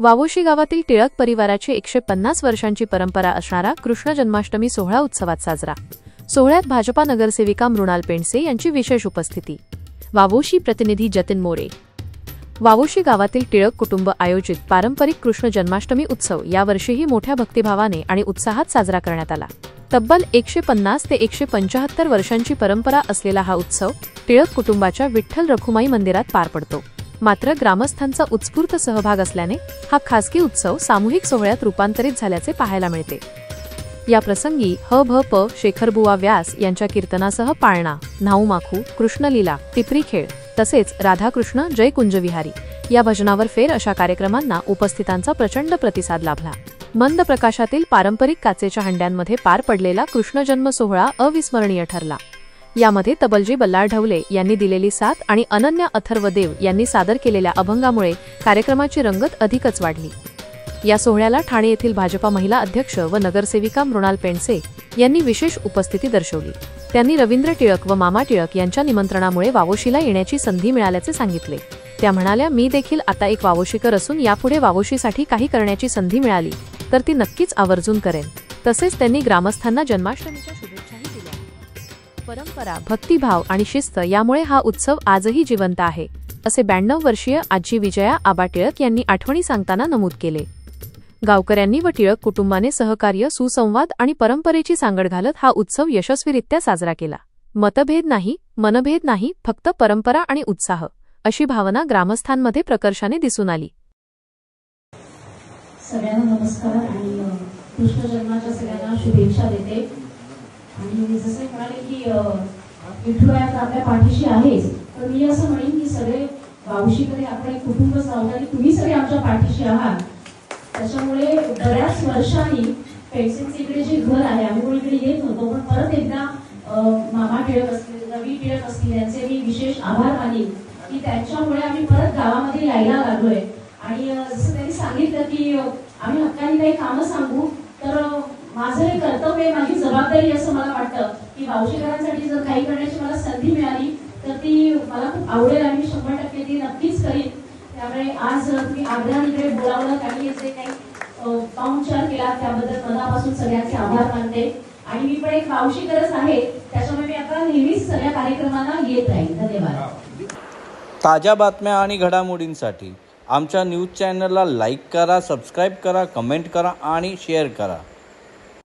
वावोशी गावातील टिळक परिवाराची 150 वर्षांची परंपरा असणारा कृष्ण जन्माष्टमी सोहळा उत्सवात साजरा। सोहळ्यात भाजपा नगरसेविका मृणाल पेंडसे यांची विशेष उपस्थिती। वावोशी प्रतिनिधी जतिन मोरे। वावोशी गावातील टिळक कुटुंब आयोजित पारंपरिक कृष्ण जन्माष्टमी उत्सव यावर्षीही मोठ्या भक्तिभावाने आणि उत्साहात साजरा करण्यात आला। तब्बल 150 ते 175 वर्षांची परंपरा असलेला हा उत्सव टिळक कुटुंबाच्या विठ्ठल रखुमाई मंदिरात पार पडतो। मात्र ग्रामस्थांचा उत्स्फूर्त सहभाग असल्याने हा खासगी उत्सव सामूहिक सोहळ्यात रूपांतरित झाल्याचे पाहायला मिळते। या प्रसंगी ह.भ.प. शेखरबुवा व्यास यांच्या कीर्तनासह पाळणा, न्हाऊमाखू, कृष्णलीला, टिपरी खेळ तसेच राधाकृष्ण जय कुंजविहारी या भजनावर फेर अशा कार्यक्रमांना उपस्थितांचा प्रचंड प्रतिसाद लाभला। मंद प्रकाशातील पारंपरिक काचेच्या हंड्यांमध्ये पार पडलेला कृष्ण जन्म सोहळा अविस्मरणीय ठरला। यामध्ये तबलजी बल्लाळ ढवले यांनी दिलेली साथ आणि अनन्या अथर्वदेव यांनी सादर केलेल्या अभंगामुळे कार्यक्रमाची रंगत अधिकच वाढली। या सोहळ्याला ठाणे येथील भाजपा महिला अध्यक्ष व नगरसेविका मृणाल पेंडसे यांनी विशेष उपस्थिती दर्शवली। त्यांनी रवींद्र टिळक व मामा टिळक यांच्या निमंत्रणामुळे वावोशीला येण्याची संधी मिळाल्याचे सांगितले। त्या म्हणाल्या, मी देखील आता एक वावोशीकर असून यापुढे वावोशीसाठी काही करण्याची संधी मिळाली तर ती नक्कीच आवर्जून करेन। तसेच त्यांनी ग्रामस्थांना जन्माष्टमीच्या शुभेच्छाही दिल्या। परंपरा, भक्तिभाव आणि शिस्त यामुळे हा उत्सव आजही जिवंत आहे, असे 92 वर्षीय आजी विजया आबा टिळक यांनी आठवणी सांगताना नमूद केले। गावकऱ्यांनी व टिळक कुटुंबाने सहकार्य, सुसंवाद आणि परंपरेची सांगड घालत हा उत्सव यशस्वीरित्या साजरा केला। मतभेद नाही, मनभेद नाही, फक्त परंपरा आणि उत्साह अशी भावना ग्रामस्थांमध्ये प्रकर्षाने दिसून आली। सगळ्यांना नमस्कार आणि कृष्ण जन्माच्या सगळ्यांना शुभेच्छा देते। आणि जसे म्हणाले की विठुराया आपल्या पाठीशी आहेच, तर मी असं म्हणेन की सगळे वावशीकडे आपण एक कुटुंबच आहोत आणि तुम्ही सगळे आमच्या पाठीशी आहात। त्याच्यामुळे बऱ्याच वर्षांनी पेन्सिलचे इकडे जे घर आहे, आम्ही कोण इकडे येत नव्हतो, पण परत एकदा मामा टिळक असतील, रवी टिळक असतील यांचे मी विशेष आभार मानेन की त्यांच्यामुळे आम्ही परत गावामध्ये यायला लागलोय। आणि जसं त्यांनी सांगितलं की आम्ही हक्काने काही कामं सांगू, तर माझं हे कर्तव्य आहे, माझी जबाबदारी असं मला वाटतं की वावशीकरांसाठी जर काही करण्याची मला संधी मिळाली तर ती मला खूप आवडेल आणि मी 100% ती नक्कीच करीन। त्यामुळे आज तुम्ही आग्रहाने बोलावलं आणि जे काही पाहुणचार केला त्याबद्दल मनापासून सगळ्यांचे आभार मानते। आणि मी पण एक वावशीकरच आहे, त्याच्यामुळे मी आता नेहमीच सगळ्या कार्यक्रमांना येत राहील। धन्यवाद। ताज्या बातम्या आणि घडामोडींसाठी आमच्या न्यूज चॅनलला लाईक करा, सबस्क्राईब करा, कमेंट करा आणि शेअर करा।